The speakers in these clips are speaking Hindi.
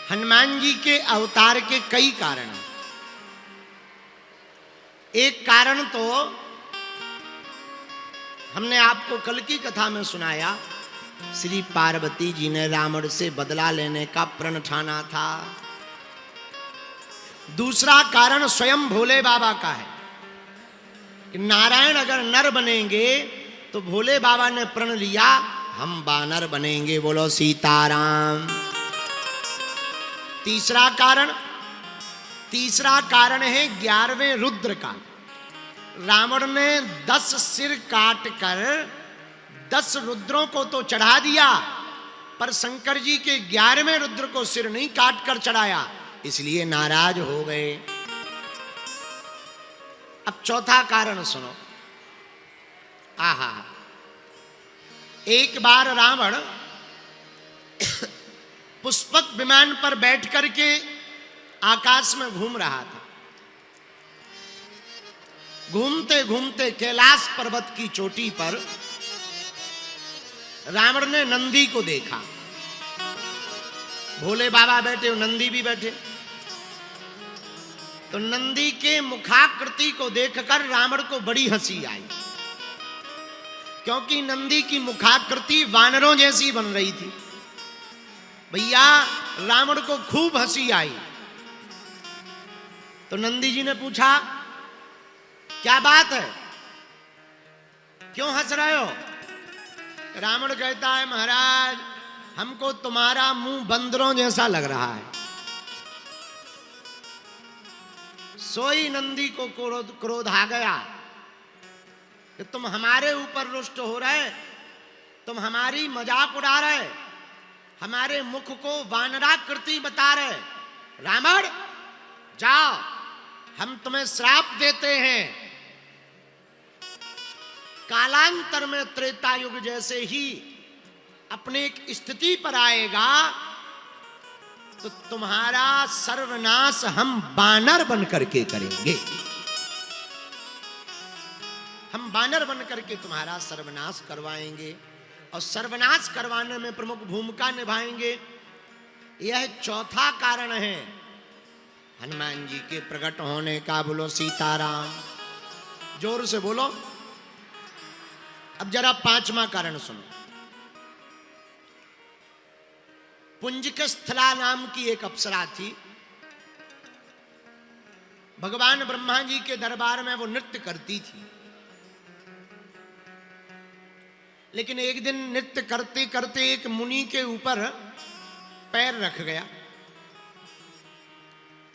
हनुमान जी के अवतार के कई कारण। एक कारण तो हमने आपको कल की कथा में सुनाया, श्री पार्वती जी ने रावण से बदला लेने का प्रण ठाना था। दूसरा कारण स्वयं भोले बाबा का है कि नारायण अगर नर बनेंगे तो भोले बाबा ने प्रण लिया हम वानर बनेंगे। बोलो सीताराम। तीसरा कारण है 11वें रुद्र का। रावण ने 10 सिर काट कर 10 रुद्रों को तो चढ़ा दिया, पर शंकर जी के 11वें रुद्र को सिर नहीं काट कर चढ़ाया, इसलिए नाराज हो गए। अब चौथा कारण सुनो। आहा, एक बार रावण पुष्पक विमान पर बैठ करके आकाश में घूम रहा था। घूमते घूमते कैलाश पर्वत की चोटी पर रावण ने नंदी को देखा। भोले बाबा बैठे, नंदी भी बैठे। तो नंदी के मुखाकृति को देखकर रावण को बड़ी हंसी आई, क्योंकि नंदी की मुखाकृति वानरों जैसी बन रही थी। भैया रावण को खूब हंसी आई। तो नंदी जी ने पूछा क्या बात है, क्यों हंस रहे हो? रावण कहता है महाराज हमको तुम्हारा मुंह बंदरों जैसा लग रहा है। सोई नंदी को क्रोध आ गया कि तुम हमारे ऊपर रुष्ट हो रहे, तुम हमारी मजाक उड़ा रहे, हमारे मुख को वानराकृति बता रहे। रावण जाओ, हम तुम्हें श्राप देते हैं। कालांतर में त्रेता युग जैसे ही अपने एक स्थिति पर आएगा तो तुम्हारा सर्वनाश हम वानर बन करके करेंगे। हम वानर बन करके तुम्हारा सर्वनाश करवाएंगे और सर्वनाश करवाने में प्रमुख भूमिका निभाएंगे। यह चौथा कारण है हनुमान जी के प्रकट होने का। बोलो सीताराम। जोर से बोलो। अब जरा 5वां कारण सुनो। पुंजिक स्थला नाम की एक अप्सरा थी। भगवान ब्रह्मा जी के दरबार में वो नृत्य करती थी, लेकिन एक दिन नृत्य करते करते एक मुनि के ऊपर पैर रख गया।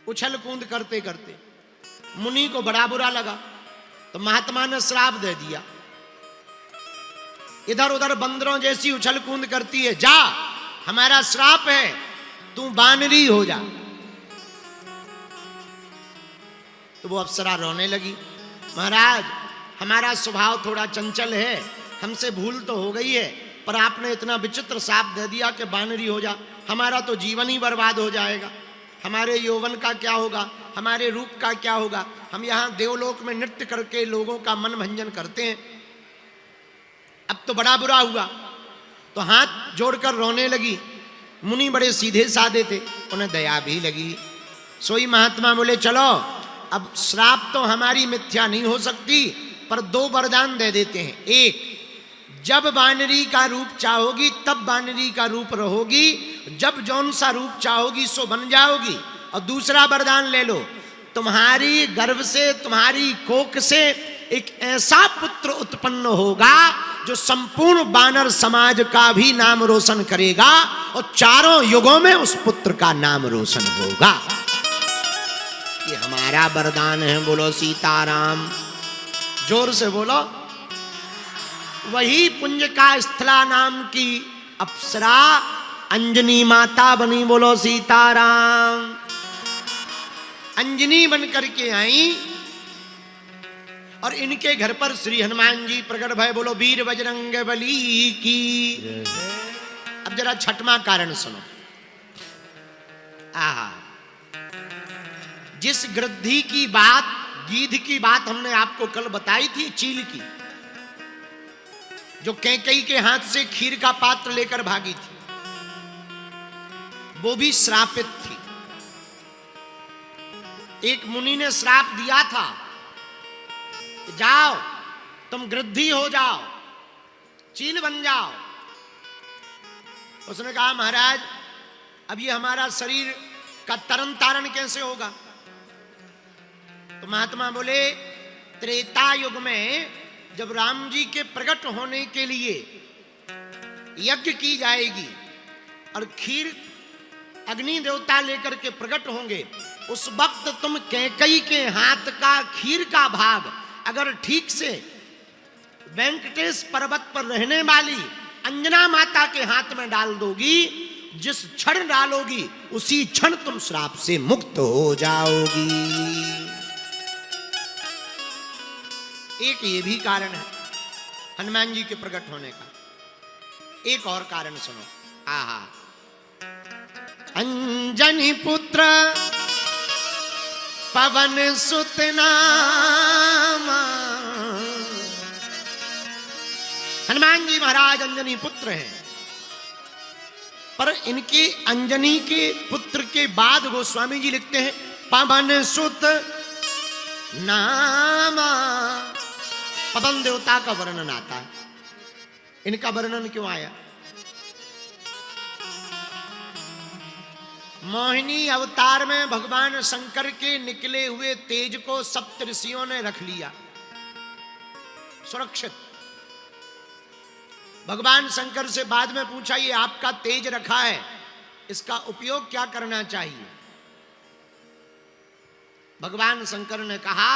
उछल कूद करते करते मुनि को बड़ा बुरा लगा, तो महात्मा ने श्राप दे दिया, इधर उधर बंदरों जैसी उछल कूद करती है, जा हमारा श्राप है, तू बानरी हो जा। तो वो अप्सरा रोने लगी, महाराज हमारा स्वभाव थोड़ा चंचल है, हमसे भूल तो हो गई है, पर आपने इतना विचित्र श्राप दे दिया कि बानरी हो जा, हमारा तो जीवन ही बर्बाद हो जाएगा। हमारे यौवन का क्या होगा, हमारे रूप का क्या होगा? हम यहाँ देवलोक में नृत्य करके लोगों का मन भंजन करते हैं। अब तो बड़ा बुरा हुआ, तो हाथ जोड़कर रोने लगी। मुनि बड़े सीधे साधे थे, उन्हें दया भी लगी। सोई महात्मा बोले चलो अब श्राप तो हमारी मिथ्या नहीं हो सकती, पर 2 वरदान दे देते हैं। एक, जब बानरी का रूप चाहोगी तब बानरी का रूप रहोगी, जब जौन सा रूप चाहोगी सो बन जाओगी। और दूसरा वरदान ले लो, तुम्हारी गर्भ से, तुम्हारी कोख से एक ऐसा पुत्र उत्पन्न होगा जो संपूर्ण वानर समाज का भी नाम रोशन करेगा और चारों युगों में उस पुत्र का नाम रोशन होगा। ये हमारा वरदान है। बोलो सीताराम। जोर से बोलो। वही पुंजिका स्थला नाम की अप्सरा अंजनी माता बनी। बोलो सीताराम। अंजनी बन करके आई और इनके घर पर श्री हनुमान जी प्रकट भय। बोलो वीर बजरंग बली की। अब जरा 6वां कारण सुनो। आहा, जिस गृद्धि की बात, गीध की बात हमने आपको कल बताई थी, चील की, जो कैकेयी के हाथ से खीर का पात्र लेकर भागी थी, वो भी श्रापित थी। एक मुनि ने श्राप दिया था, जाओ तुम गृद्धि हो जाओ, चील बन जाओ। उसने कहा महाराज अब ये हमारा शरीर का तरन तारण कैसे होगा? तो महात्मा बोले त्रेता युग में जब राम जी के प्रकट होने के लिए यज्ञ की जाएगी और खीर अग्नि देवता लेकर के प्रकट होंगे, उस वक्त तुम कैकई के हाथ का खीर का भाग अगर ठीक से वेंकटेश पर्वत पर रहने वाली अंजना माता के हाथ में डाल दोगी, जिस क्षण डालोगी उसी क्षण तुम श्राप से मुक्त हो जाओगी। एक ये भी कारण है हनुमान जी के प्रकट होने का। एक और कारण सुनो। आहा, अंजनी पुत्र पवन सुत नामा। हनुमान जी महाराज अंजनी पुत्र हैं, पर इनके अंजनी के पुत्र के बाद गोस्वामी जी लिखते हैं पवन सुत नामा। पवन देवता का वर्णन आता है, इनका वर्णन क्यों आया? मोहिनी अवतार में भगवान शंकर के निकले हुए तेज को सप्त ऋषियों ने रख लिया सुरक्षित। भगवान शंकर से बाद में पूछा ये आपका तेज रखा है, इसका उपयोग क्या करना चाहिए? भगवान शंकर ने कहा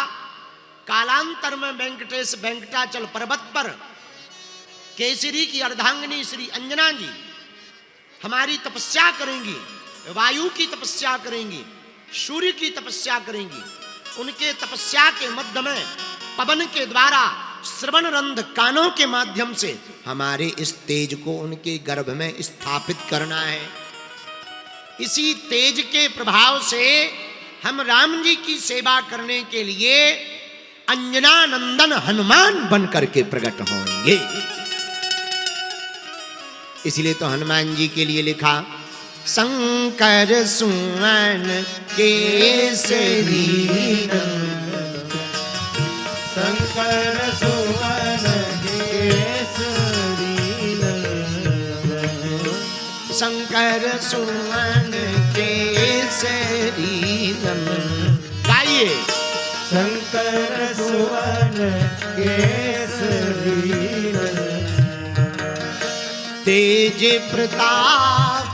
कालांतर में वेंकटेश वेंकटाचल पर्वत पर केसरी की अर्धांगिनी श्री अंजना जी हमारी तपस्या करेंगी, वायु की तपस्या करेंगी, सूर्य की तपस्या करेंगी। उनके तपस्या के मध्य में पवन के द्वारा श्रवण रंध्र कानों के माध्यम से हमारे इस तेज को उनके गर्भ में स्थापित करना है। इसी तेज के प्रभाव से हम राम जी की सेवा करने के लिए अंजना नंदन हनुमान बन करके प्रकट होंगे। इसलिए तो हनुमान जी के लिए लिखा शंकर सुमन केसरी नंदन, शंकर सुमन केसरी नंदन, शंकर सुमन केसरी नंदन। गाइए शंकर सुमन केसरी नंदन, तेज प्रताप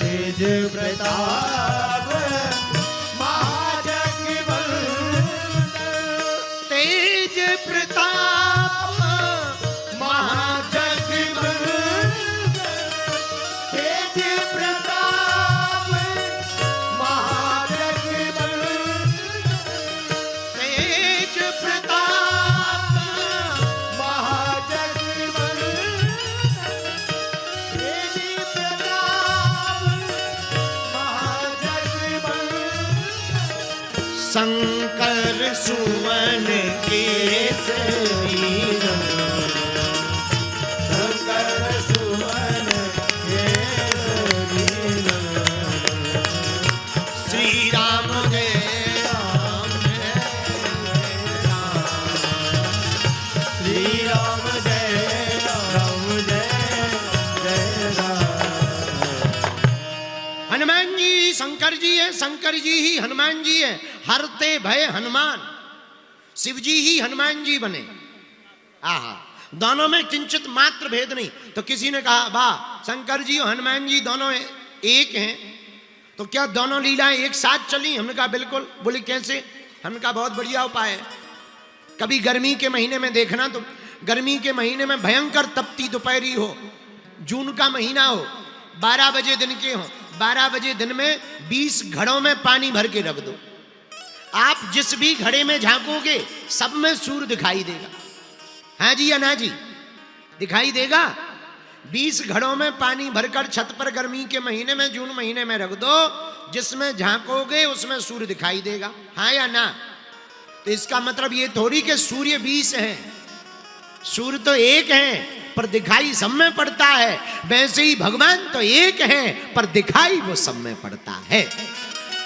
तेज प्रताप महाजगवंदन, तेज प्रताप महाजगवंदन, तेज प्रताप महाजगवंदन, तेज प्रताप महाजगवंदन, तेज प्रताप शंकर सुमन केसरी नंदन, शंकर सुमन केसरी नंदन, श्री राम जय राम जय राम, श्री राम जय राम जय जय राम। हनुमान जी शंकर जी है, शंकर जी ही हनुमान जी है। हरते भय हनुमान, शिव जी ही हनुमान जी बने। आहा, दोनों में किंचित मात्र भेद नहीं। तो किसी ने कहा वाह शंकर जी और हनुमान जी दोनों एक हैं, तो क्या दोनों लीलाएं एक साथ चली? हमने कहा बिल्कुल। बोली कैसे? हमने कहा बहुत बढ़िया उपाय है। कभी गर्मी के महीने में देखना, तो गर्मी के महीने में भयंकर तपती दोपहरी हो, जून का महीना हो, 12 बजे दिन के हो, 12 बजे दिन में 20 घड़ों में पानी भर के रख दो। आप जिस भी घड़े में झांकोगे सब में सूर्य दिखाई देगा। हाँ जी या ना जी? दिखाई देगा। 20 घड़ों में पानी भरकर छत पर गर्मी के महीने में, जून महीने में रख दो, जिसमें झांकोगे उसमें सूर्य दिखाई देगा। हाँ या ना? तो इसका मतलब ये थोड़ी कि सूर्य 20 है, सूर्य तो एक है, पर दिखाई सब में पड़ता है, वैसे ही भगवान तो एक है पर दिखाई वो सब में पड़ता है।